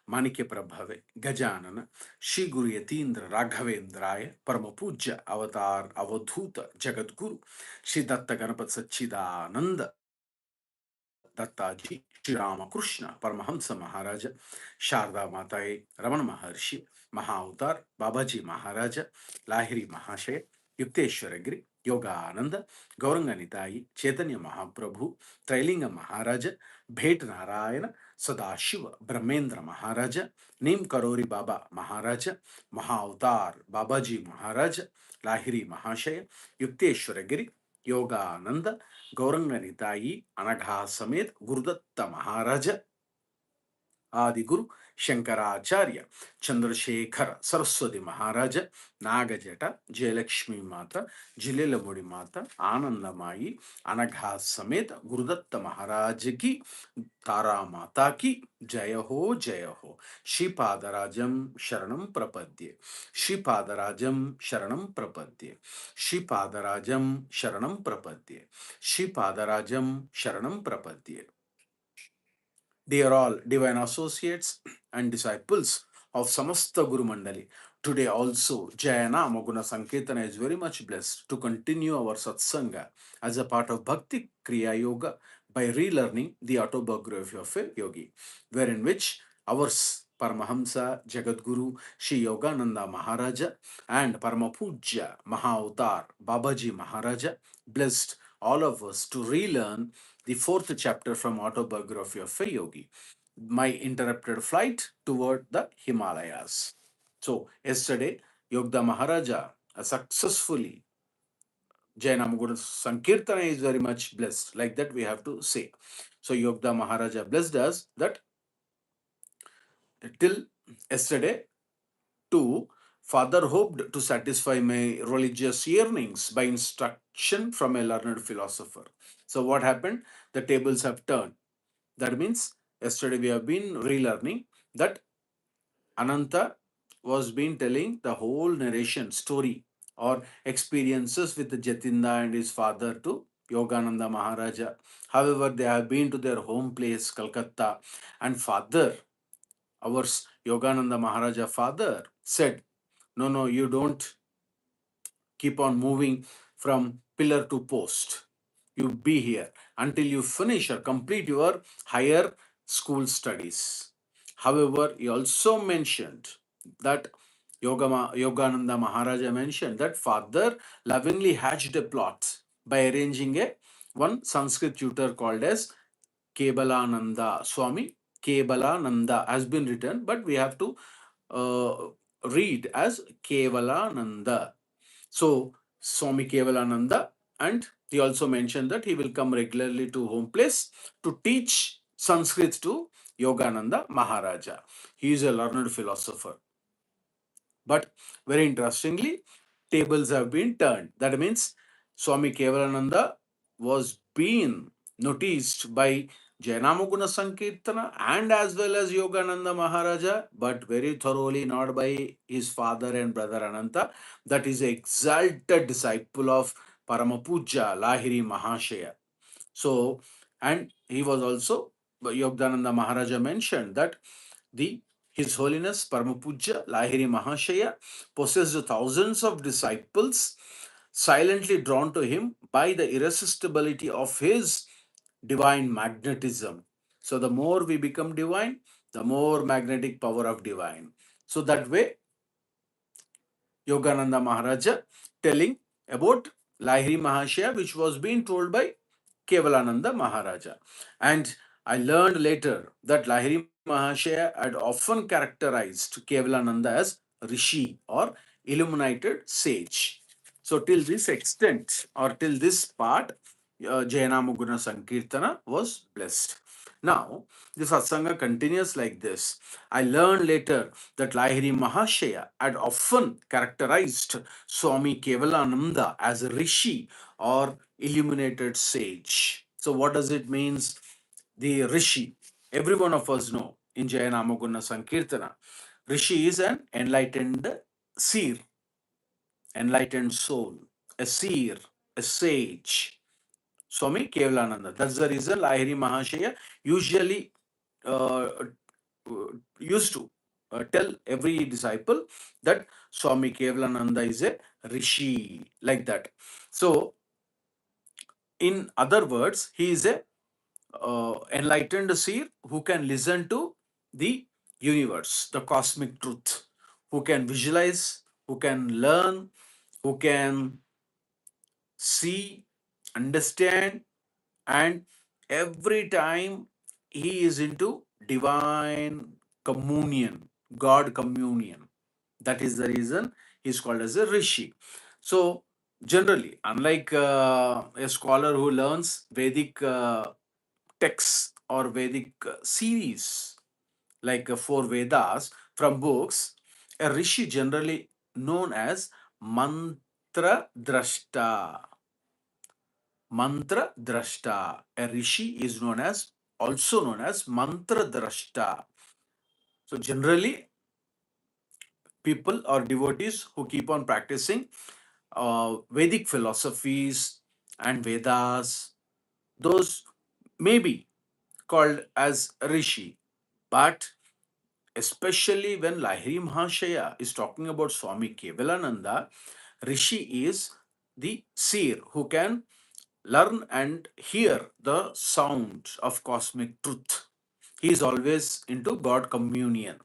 Manike Prabhave, Gajanana, Shri Guru Yatindra Raghavendraya, Paramapujya Avatar Avadhuta Jagadguru, Shri Datta Ganapat Sachidananda, Dattaji, Shri Ramakrishna, Paramahansa Maharaja, Sharda Mataye, Ramana Maharshi, Mahavatar, Babaji Maharaja, Lahiri Mahasaya, Yukteswaragiri, Yogananda, Gauranganitayi, Chaitanya Mahaprabhu, Trailinga Maharaja, Bhet Narayana, Sadashiva, Brahmendra Maharaja, Neem Karori Baba Maharaja, Mahavatar, Babaji Maharaja, Lahiri Mahashaya, Yukteswaragiri, Yogananda, Gauranganitayi, Anagha Samet, Gurudatta Maharaja, Adi Guru, Shankaracharya, Chandrasekhara, Saraswati Maharaja, Nagajata, Jayalakshmi Mata, Jilelamudi Mata, Anandamayi, Anagha Samet, Gurudatta Maharaja ki, Tara Mata ki, Jaya ho, Shri Padarajam Sharanam Prapadye, Shri Padarajam Sharanam Prapadye, Shri Padarajam Sharanam Prapadye, Shri Padarajam Sharanam Prapadye. They are all divine associates and disciples of Samasta Guru Mandali. Today also, Jayana Maguna Sankeerthana is very much blessed to continue our Satsanga as a part of Bhakti Kriya Yoga by relearning the autobiography of a yogi, wherein which our Paramahansa Jagadguru Sri Yogananda Maharaja and Paramapuja Mahavatar Babaji Maharaja blessed all of us to relearn the fourth chapter from Autobiography of a Yogi, my interrupted flight toward the Himalayas. So, yesterday, Yogda Maharaja successfully, Jainamaguru Sankirtana is very much blessed. Like that, we have to say. So, Yogda Maharaja blessed us that till yesterday, too, Father hoped to satisfy my religious yearnings by instruction from a learned philosopher. So, what happened? The tables have turned. That means yesterday we have been relearning that Ananta was been telling the whole narration story or experiences with the Jatinda and his father to Yogananda Maharaja. However, they have been to their home place, Calcutta, and father, our Yogananda Maharaja father, said, no, you don't keep on moving from pillar to post. You be here until you finish or complete your higher school studies. However, he also mentioned that Yogananda Maharaja mentioned that father lovingly hatched a plot by arranging a one Sanskrit tutor called as Kebalananda. Swami Kebalananda has been written, but we have to read as Kevalananda. So, Swami Kevalananda, and he also mentioned that he will come regularly to home place to teach Sanskrit to Yogananda Maharaja. He is a learned philosopher. But very interestingly, tables have been turned. That means Swami Kevalananda was being noticed by Jainamaguna Sankirtana and as well as Yogananda Maharaja, but very thoroughly not by his father and brother Ananta. That is an exalted disciple of Paramapuja Lahiri Mahasaya. So, and he was also, Yogananda Maharaja mentioned that the His Holiness Paramapuja Lahiri Mahashaya possessed thousands of disciples silently drawn to him by the irresistibility of his divine magnetism. So the more we become divine, the more magnetic power of divine. So that way, Yogananda Maharaja telling about Lahiri Mahashaya, which was being told by Kevalananda Maharaja. And I learned later that Lahiri Mahashaya had often characterized Kevalananda as Rishi or illuminated sage. So, till this extent or till this part, Jayanamaguna Sankirtana was blessed. Now, the Satsanga continues like this. I learned later that Lahiri Mahashaya had often characterized Swami Kevalananda as a Rishi or illuminated sage. So, what does it mean? The Rishi. Every one of us know in Jayanamaguna Sankirtana, Rishi is an enlightened seer, enlightened soul, a seer, a sage. Swami Kevalananda. That's the reason Lahiri Mahashaya usually uh, used to tell every disciple that Swami Kebalananda is a Rishi, like that. So, in other words, he is a enlightened seer who can listen to the universe, the cosmic truth, who can visualize, who can learn, who can see, understand, and every time he is into divine communion, God communion. That is the reason he is called as a Rishi. So, generally, unlike a scholar who learns Vedic texts or Vedic series, like four Vedas from books, a Rishi generally known as Mantra Drashta. Mantra Drashta. A Rishi is known as, also known as Mantra Drashta. So generally, people or devotees who keep on practicing Vedic philosophies and Vedas, those may be called as Rishi. But especially when Lahiri Mahasaya is talking about Swami Kebalananda, Rishi is the seer who can learn and hear the sound of cosmic truth. He is always into God communion.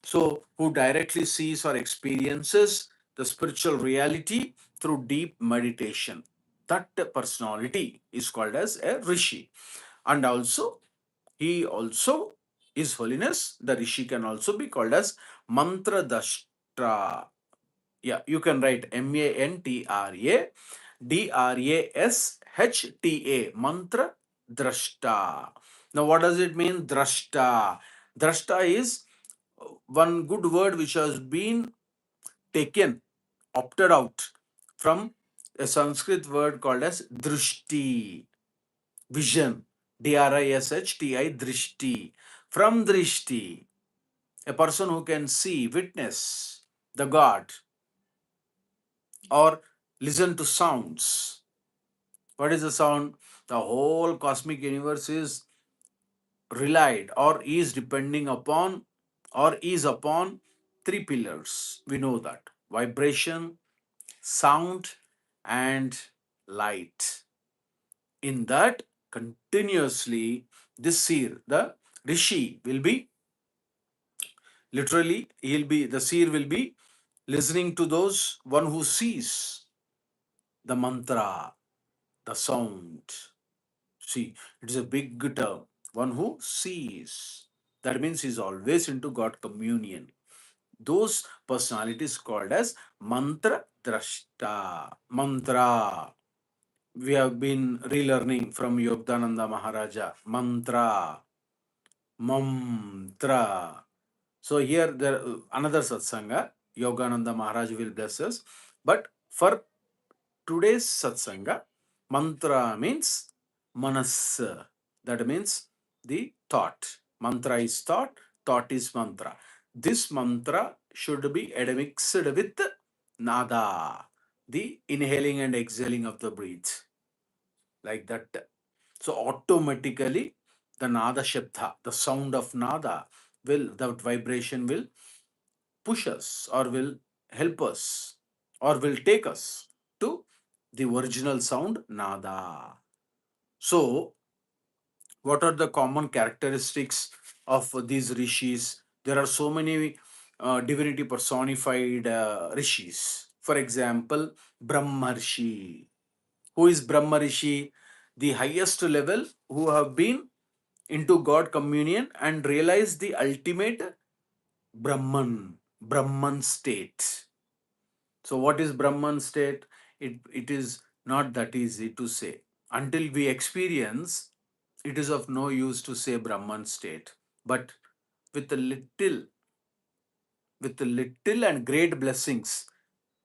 So, who directly sees or experiences the spiritual reality through deep meditation. That personality is called as a Rishi. And also, he also, His Holiness, the Rishi can also be called as Mantra Dashtra. Yeah, you can write Mantrashta, Mantra Drashta. Now, what does it mean? Drashta. Drashta is one good word which has been taken, opted out from a Sanskrit word called as Drishti, vision. Drishti, Drishti. From Drishti, a person who can see, witness the God or listen to sounds. What is the sound? The whole cosmic universe is relied or is depending upon or is upon three pillars. We know that: vibration, sound, and light. In that, continuously, this seer, the Rishi, will be literally, the seer will be listening to those one who sees the mantra, the sound. See, it is a big term. One who sees. That means he's always into God communion. Those personalities called as Mantra Drashta. Mantra. We have been relearning from Yogananda Maharaja. Mantra. Mantra. So here there another satsanga. Yogananda Maharaj will bless us. But for today's satsanga, mantra means manas. That means the thought. Mantra is thought, thought is mantra. This mantra should be admixed with nada, the inhaling and exhaling of the breath, like that. So automatically the nada shabda, the sound of nada, that vibration will push us or will help us or will take us to the original sound nada. So, what are the common characteristics of these rishis? There are so many divinity personified rishis. For example, Brahmarishi. Who is Brahmarishi? The highest level who have been into God communion and realized the ultimate Brahman state. So, what is Brahman state? It is not that easy to say. Until we experience, it is of no use to say Brahman state. But with a little, and great blessings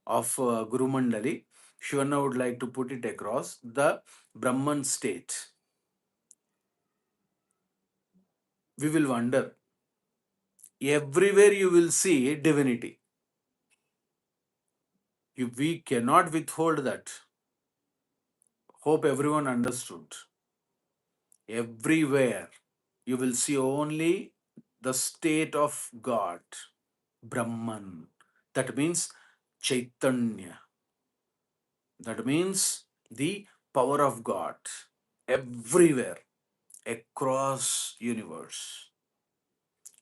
of Guru Mandali, Shivana would like to put it across the Brahman state. We will wonder. Everywhere you will see divinity. We cannot withhold that. Hope everyone understood. Everywhere you will see only the state of God, Brahman. That means Chaitanya. That means the power of God everywhere across universe.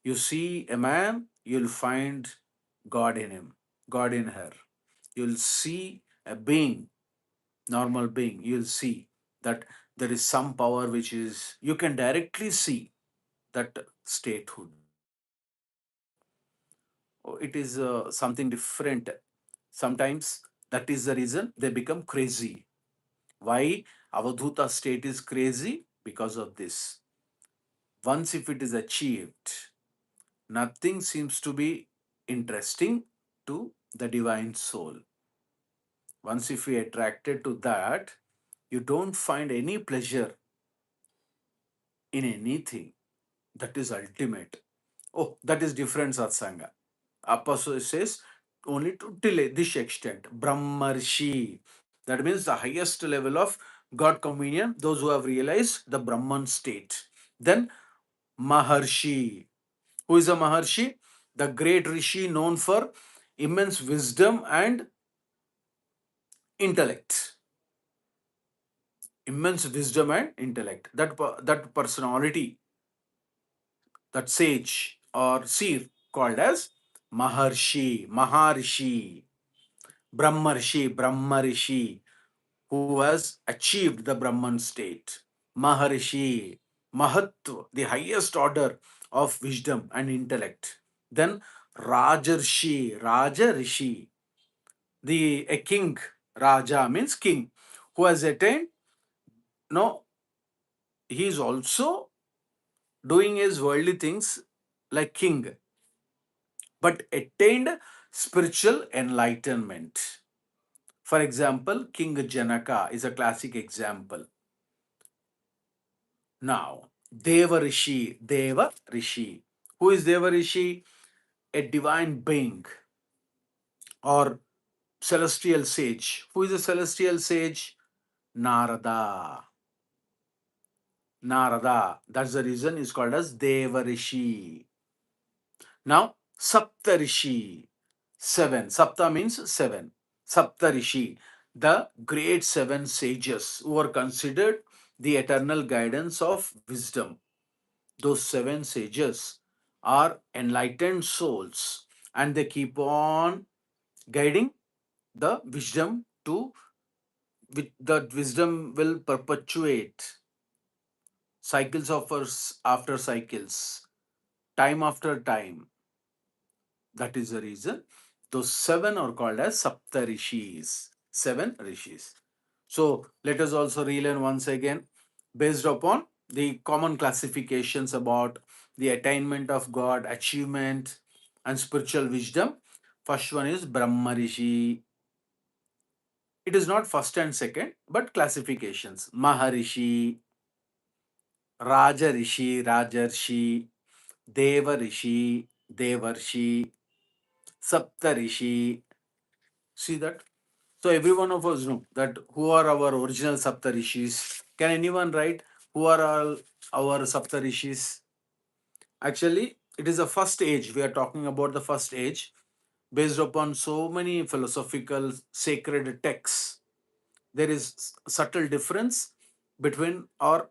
You see a man, you'll find God in him, God in her. You'll see a being, normal being, you'll see that there is some power which is, you can directly see that statehood. Oh, it is something different. Sometimes that is the reason they become crazy. Why Avadhuta state is crazy? Because of this. Once if it is achieved, nothing seems to be interesting to the divine soul. Once if we attracted to that, you don't find any pleasure in anything. That is ultimate. Oh, that is different satsanga. Apostle says only to till this extent. Brahmarishi. That means the highest level of God communion, those who have realized the Brahman state. Then Maharshi. Who is a Maharshi? The great Rishi known for immense wisdom and intellect. Immense wisdom and intellect. That personality, that sage or seer called as Maharshi, Maharishi, Brahmarishi, who has achieved the Brahman state. Maharishi, Mahatva, the highest order of wisdom and intellect. Then Rajarishi, the a king, Raja means king, who has attained, no, he is also doing his worldly things like king, but attained spiritual enlightenment. For example, King Janaka is a classic example. Now, Devarishi. Who is Devarishi? A divine being or celestial sage. Who is a celestial sage? Narada. Narada. That's the reason it's called as Devarishi. Now, Saptarishi. Seven. Sapta means seven. Saptarishi. The great seven sages who are considered the eternal guidance of wisdom. Those seven sages are enlightened souls and they keep on guiding the wisdom to, with that wisdom will perpetuate cycles of us after cycles, time after time. That is the reason those seven are called as Saptarishis, seven rishis. So let us also relearn once again based upon the common classifications about the attainment of God, achievement, and spiritual wisdom. First one is Brahmarishi. It is not first and second, but classifications. Maharishi, Rajarshi, Devarishi, Devarshi, Saptarishi. See that? So every one of us know that who are our original Saptarishis. Can anyone write who are all our Saptarishis? Actually, it is the first age. We are talking about the first age based upon so many philosophical sacred texts. There is subtle difference between or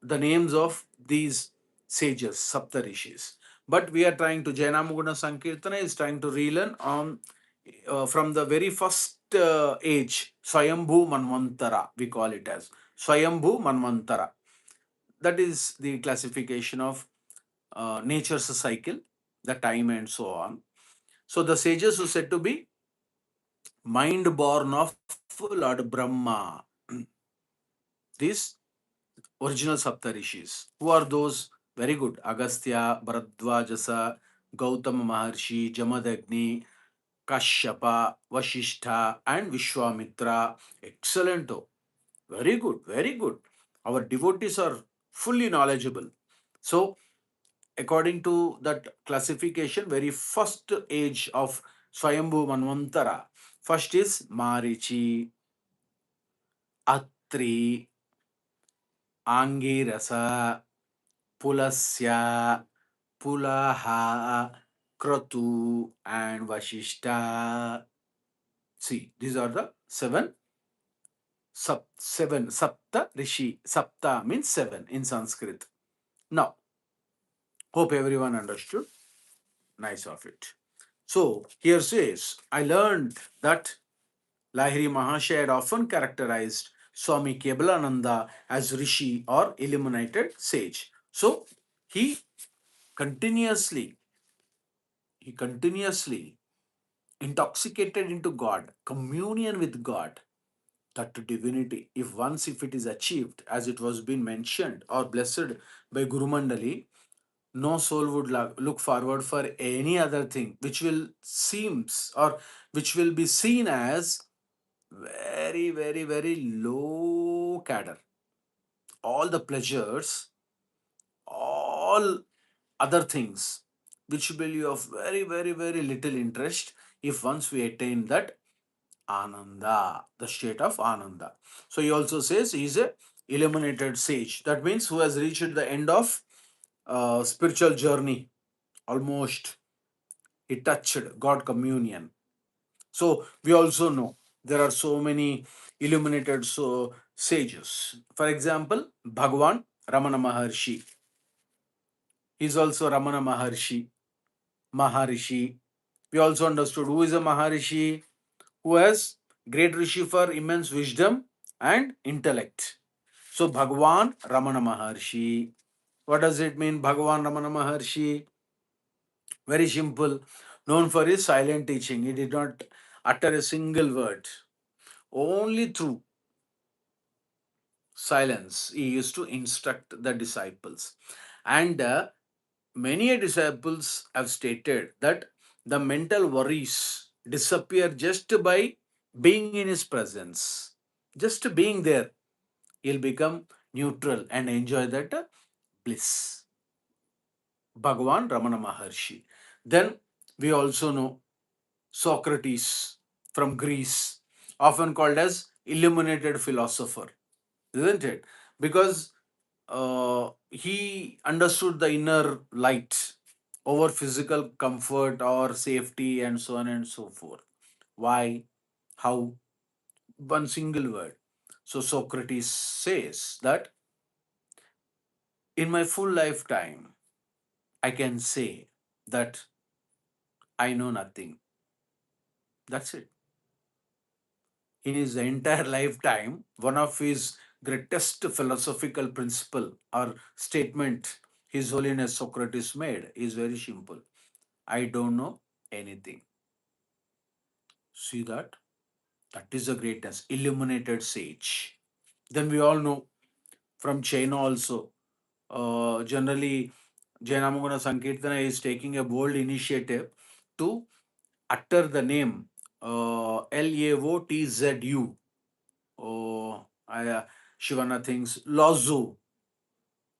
the names of these sages, Saptarishis. But we are trying to, Jainamuguna Sankeerthana is trying to relearn on from the very first age, Swayambhu Manvantara, we call it as Swayambhu Manvantara. That is the classification of nature's cycle, the time, and so on. So the sages who said to be mind born of Lord Brahma, these original Saptarishis. Who are those? Very good. Agastya, Bharadwajasa, Gautama Maharshi, Jamadagni, Kashyapa, Vashishta, and Vishwamitra. Excellent. Oh. Very good. Very good. Our devotees are fully knowledgeable. So, according to that classification, very first age of Swayambhu Manvantara, first is Marichi, Atri, Angirasa, Pulasya, Pulaha, Kratu, and Vashishta. See, these are the seven Sapta Rishi. Sapta means seven in Sanskrit. Now, hope everyone understood. Nice of it. So here says, I learned that Lahiri Mahasaya had often characterized Swami Kebalananda as Rishi or illuminated sage. So he continuously, he continuously intoxicated into God, communion with God, that divinity. If it is achieved, as it was been mentioned or blessed by Guru Mandali, no soul would look forward for any other thing which will seems or which will be seen as very, very, very low cadre. All the pleasures, all other things which will be of very, very, very little interest if once we attain that Ananda, the state of Ananda. So he also says he is a illuminated sage. That means who has reached the end of spiritual journey. Almost he touched God communion. So we also know there are so many illuminated sages. For example, Bhagavan Ramana Maharshi. He is also Ramana Maharishi. We also understood who is a Maharishi, who has great Rishi for immense wisdom and intellect. So Bhagavan Ramana Maharshi. What does it mean, Bhagavan Ramana Maharshi? Very simple. Known for his silent teaching. He did not utter a single word. Only through silence he used to instruct the disciples. And many disciples have stated that the mental worries disappear just by being in his presence. Just being there, he'll become neutral and enjoy that bliss. Bhagavan Ramana Maharshi. Then we also know Socrates from Greece, often called as illuminated philosopher, isn't it? Because he understood the inner light over physical comfort or safety and so on and so forth. Why? How? One single word. So Socrates says that in my full lifetime, I can say that I know nothing. That's it. In his entire lifetime, one of his greatest philosophical principle or statement His Holiness Socrates made is very simple. I don't know anything. See that? That is the greatness. Illuminated sage. Then we all know from China also. Generally, Jainamogana Sankeerthana is taking a bold initiative to utter the name Laotzu. Oh, Shivana thinks Laozu,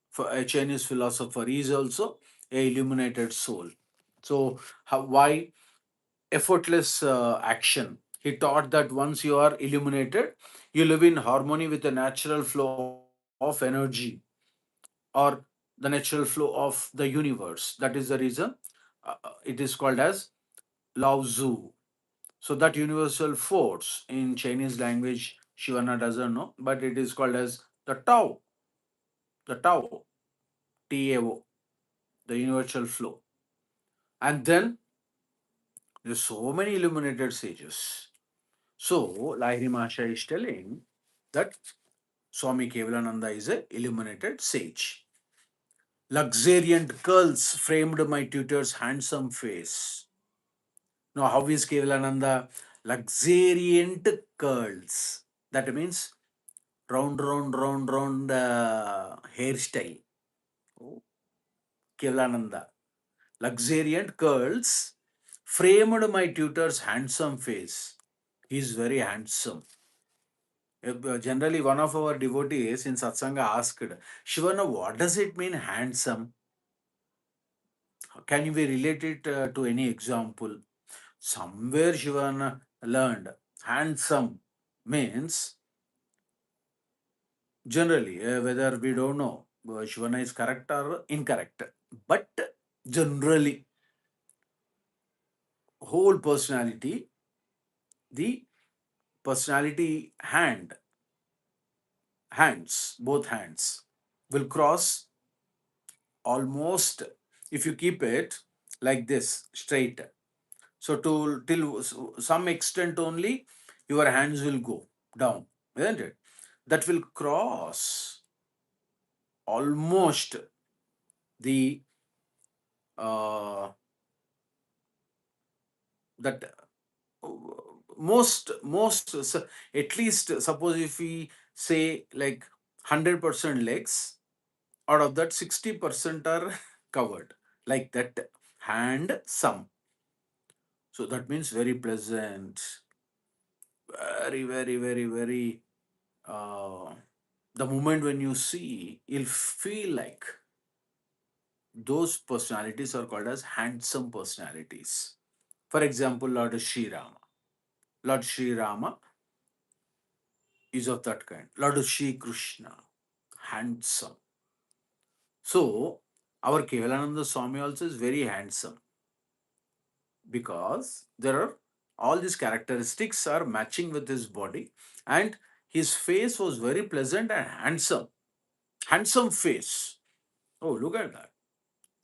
for a Chinese philosopher, he is also a illuminated soul. So, why effortless action? He taught that once you are illuminated, you live in harmony with the natural flow of energy or the natural flow of the universe. That is the reason it is called as Lao Tzu. So that universal force in Chinese language, Shivana doesn't know, but it is called as the Tao, Tao, the universal flow. And then there's so many illuminated sages. So Lahiri Mahasaya is telling that Swami Kebalananda is a illuminated sage. Luxuriant curls framed my tutor's handsome face. Now, how is Kevalananda? Luxuriant curls. That means round hairstyle. Oh, Kevalananda. Luxuriant curls framed my tutor's handsome face. He is very handsome. Generally, one of our devotees in Satsanga asked, Shivana, what does it mean handsome? Can you be related to any example? Somewhere Shivana learned handsome means generally, whether we don't know Shivana is correct or incorrect, but Generally, whole personality, the personality hands, both hands will cross almost, if you keep it like this, straight. So to till some extent only, your hands will go down, isn't it? That will cross almost the that uh, at least suppose if we say like 100% legs, out of that 60% are covered like that, hand some. So that means very pleasant, very very very very uh, the moment when you see, you'll feel like those personalities are called as handsome personalities. For example, Lord Sri Rama. Lord Sri Rama is of that kind. Lord Sri Krishna, handsome. So our Kevalananda Swami also is very handsome, because there are all these characteristics are matching with his body, and his face was very pleasant and handsome. Handsome face. Oh, look at that.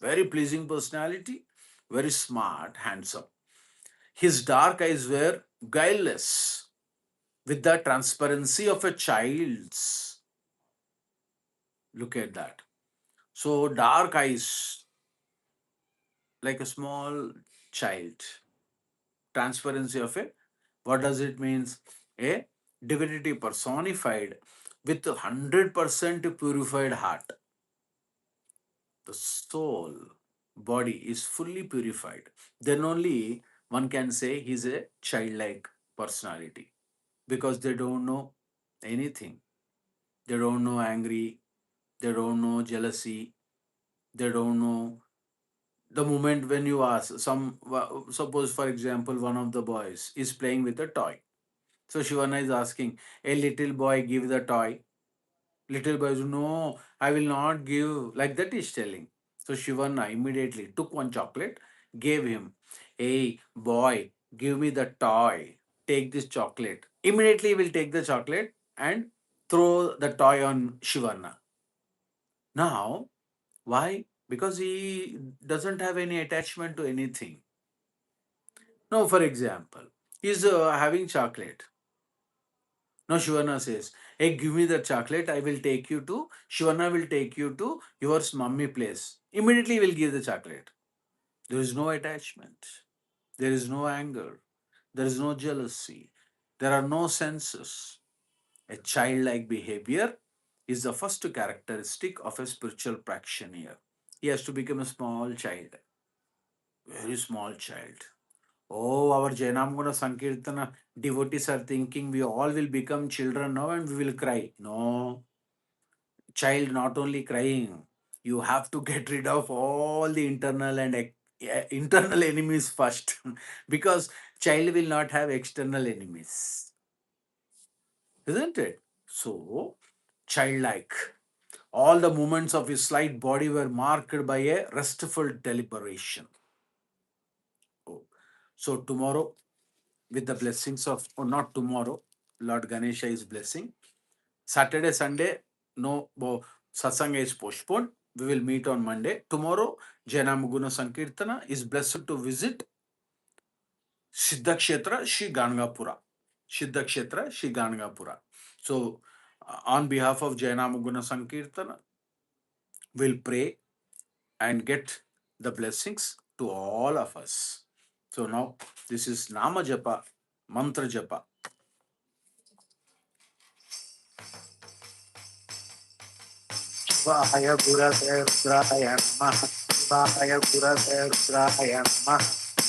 Very pleasing personality, very smart, handsome. His dark eyes were guileless, with the transparency of a child's. Look at that. So, dark eyes, like a small child. Transparency of a, what does it means? A divinity personified with 100% purified heart. The soul, body is fully purified. Then only one can say he's a childlike personality, because they don't know anything. They don't know angry, they don't know jealousy, they don't know. The moment when you ask suppose for example, one of the boys is playing with a toy. So Shivana is asking, a little boy, give the toy. Little boy says, no, I will not give. Like that is telling. So Shivana immediately took one chocolate, gave him. Hey, boy, give me the toy. Take this chocolate. Immediately he will take the chocolate and throw the toy on Shivana. Now, why? Because he doesn't have any attachment to anything. Now, for example, he's having chocolate. Now Shivana says, hey, give me the chocolate. I will take you to, Shivana will take you to your mummy place. Immediately he will give the chocolate. There is no attachment. There is no anger. There is no jealousy. There are no senses. A childlike behavior is the first characteristic of a spiritual practitioner. He has to become a small child, very small child. Oh, our Jainamguna Sankeerthana devotees are thinking we all will become children now and we will cry. No, child not only crying, you have to get rid of all the internal and internal enemies first, because child will not have external enemies, isn't it? So, childlike. All the movements of his slight body were marked by a restful deliberation. Oh. So, tomorrow, with the blessings of, or not tomorrow, Lord Ganesha is blessing. Saturday, Sunday, no, Satsanga is postponed. We will meet on Monday. Tomorrow, Jainamuguna Sankirtana is blessed to visit Siddhakshetra Shri Ganagapura. Siddhakshetra Shri Ganagapura. So, on behalf of Jainamuguna Sankirtana, we'll pray and get the blessings to all of us. So now, this is Nama Japa, Mantra Japa. Vaya Gurave Rudraya Namaha. Vaya Gurave Rudraya Namaha.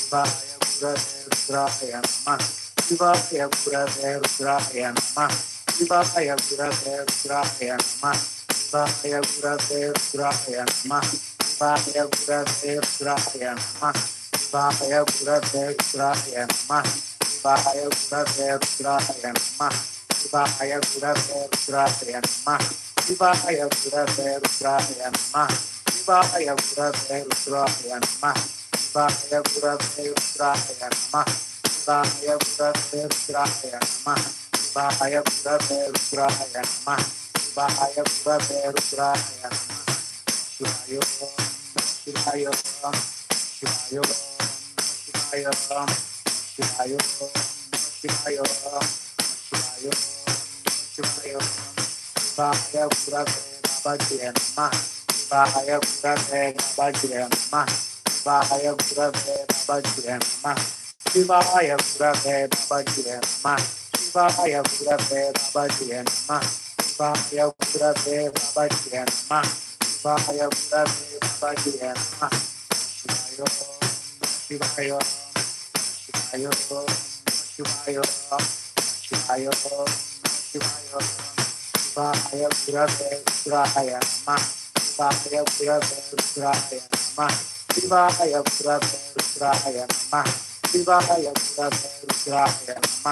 Vaya Gurave Rudraya Namaha. Vaya Gurave Rudraya Namaha. Vaya Gurave Rudraya Namaha. Vaya Gurave Rudraya Namaha. Vaya Gurave Rudraya Namaha. Vaya Gurave Rudraya Namaha. Vaya Gurave Rudraya Namaha. Vaya Gurave Rudraya Namaha. Shivaya Gurave Rudraya Namaha. Shivaya Gurave Rudraya Namah. Shivaya Gurave Rudraya Namah. Shivaya Gurave Rudraya Namah. Shivaya Gurave Rudraya Namah. Shivaya Gurave Rudraya Namah. Shivaya Shivaya Shivaya Shivaya Shivaya Shivaya Shivaya Shivaya Shivaya Gurave Babajiya Namah. Shivaya Gurave Babajiya Namah. Shivaya Gurave Babajiya Namah. Shivaya Gurave Babajiya Namah. Shivaya Gurave Babajiya Namah. Shivaya Gurave Babajiya Namah. Shivaya Gurave Babajiya Namah. Shivaya Shivaya Shivaya Shivaya Shivaya Shivaya Shivaya Gurave Rudraya Namah. Shivaya Gurave Rudraya Namah. Shivaya Gurave Rudraya Namah. Shivaya Gurave Rudraya Namah.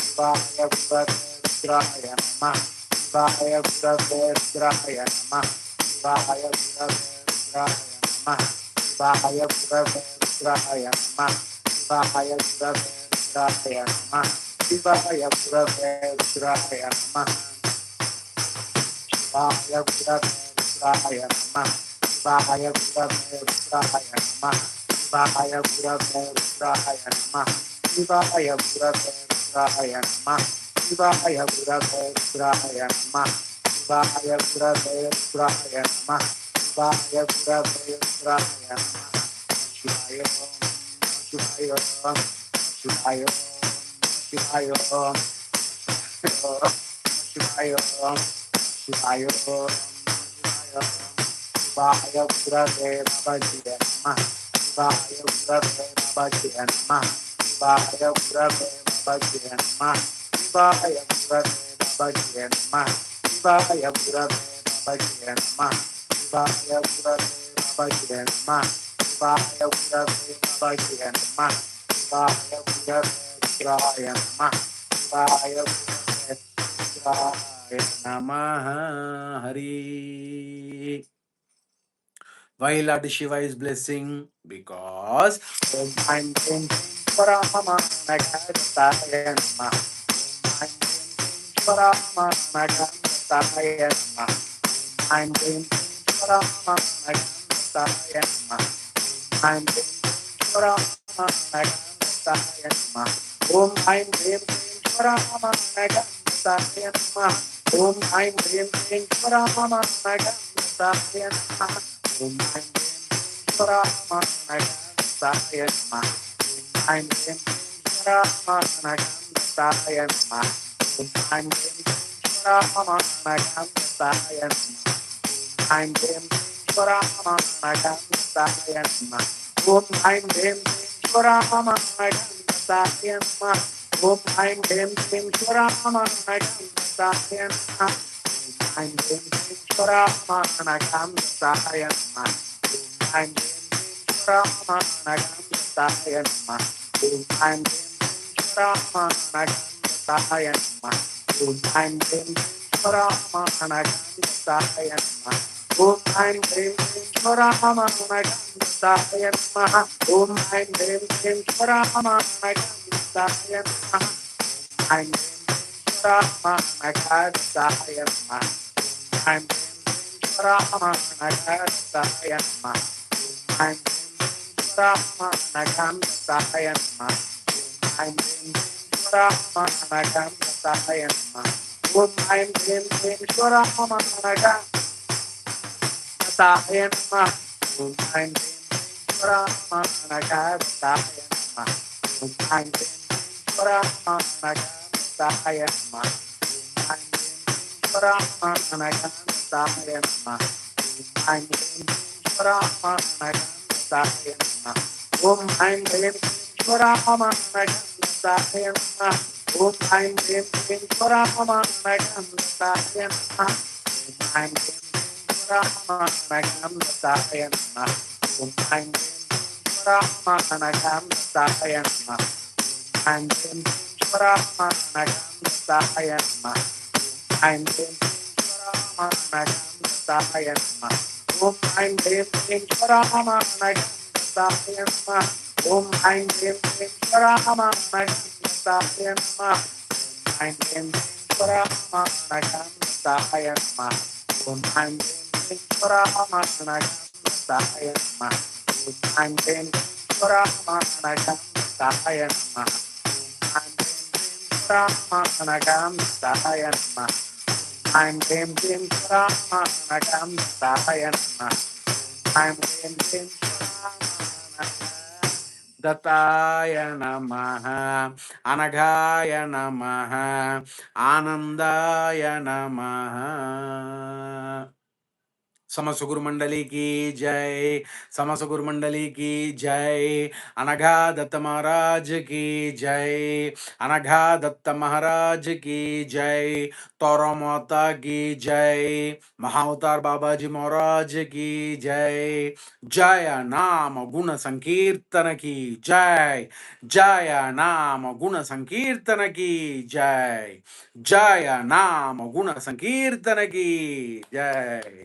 Shivaya Gurave Rudraya Namah. Shivaya Gurave Rudraya Namah. Shivaya Gurave Rudraya Namah. Shivaya Gurave Rudraya Namah. Shivaya Gurave Rudraya Namah. Shivaya Gurave Rudraya Namah. Shivaya Gurave Rudraya Namah. Shivaya Gurave Rudraya Namah. Shivaya Gurave Rudraya Namah. Shivaya Gurave Rudraya Namah. Shivaya Gurave Rudraya Namah. Shivaya Gurave Rudraya Namah. Shivaya Gurave Rudraya Namah. Shivaya Shivaya Shivaya Shivaya Shivaya Shivaya Shivaya Gurave Babajiya Namah. Shivaya Gurave Babajiya Namah. Shivaya Gurave Babajiya Namah. Shivaya Gurave Babajiya Namah. Shivaya Gurave Babajiya Namah. Shivaya Gurave Babajiya Namah. Shivaya Gurave Babajiya Namah. Shivaya Gurave Rudraya Namah. Shivaya Gurave Rudraya Namah. Hari. Why Lord Shiva is blessing? Because Om Aim Krim Paramahana Gadaya Namah. Om Aim Krim Paramahana Gadaya Namah. Om Aim Krim Paramahana Gadaya Namah. Om Aim Krim Paramahana Gadaya Namah. Om Aim Krim Paramahana Gadaya Namah. Om Aim Krim Paramahana Gadaya Namah. Om Aim Paramahana Gadaya Namah. Om Aim Paramahana Gadaya Namah. Om Aim Paramahana Gadaya Namah. Om Aim Paramahana Gadaya Namah. Om Aim Paramahana Gadaya Namah. Om Aim Paramahana Gadaya Namah. Om Aim Paramahana Gadaya Namah. Om Aim Paramahana Gadaya Namah. Om Aim Paramahana Gadaya Namah. Om Aim Paramahana Gadaya Namah. Om Aim Paramahana Gadaya Namah. Om Aim Paramahana Gadaya Namah. Aim Paramahana Gadaya Namah. Aim Paramahana Gadaya Namah. Aim Paramahana Gadaya Namah. Aim Paramahana Gadaya Namah. Om Aim Paramahana Gadaya Namah. Om Aim Paramahana Gadaya Namah. Om Aim Paramahana Gadaya Namah. Om Aim Paramahana Gadaya Namah. Om Aim Paramahana Gadaya Namah. Om Aim Paramahana Gadaya Namah. Om Aim Paramahana Gadaya Namah. Om Aim Paramahana Gadaya Namah. Om Aim Paramahana Gadaya Namah. Om Aim Paramahana Gadaya Namah. Om Aim Paramahana Gadaya Namah. Om Aim Hrim Hrim Paramahanagamsaya Namaha. Om Aim Hrim Hrim Paramahanagamsaya Namaha. Aim Hrim Hrim Paramahanagamsaya Namaha. Om Aim Hrim Hrim Paramahanagamsaya Namaha. Om Aim Hrim Hrim Paramahanagamsaya Namaha. Om Brahmanagamsaya Namaha. I'm Kim Kim Brahmanagamsaya Namaha. I'm Kim Kim Dataya Namaha. Anagaya Namaha. Anandaya Namaha. समस्त गुरु मंडली की जय, समस्त गुरु मंडली की जय, अनघा दत्त महाराज की जय, अनघा दत्त महाराज की जय, तोरा माता की जय, महाअवतार बाबा जी महाराज की जय, जय नाम गुण संकीर्तन की जय, जय नाम गुण संकीर्तन की जय, जय नाम गुण संकीर्तन की जय.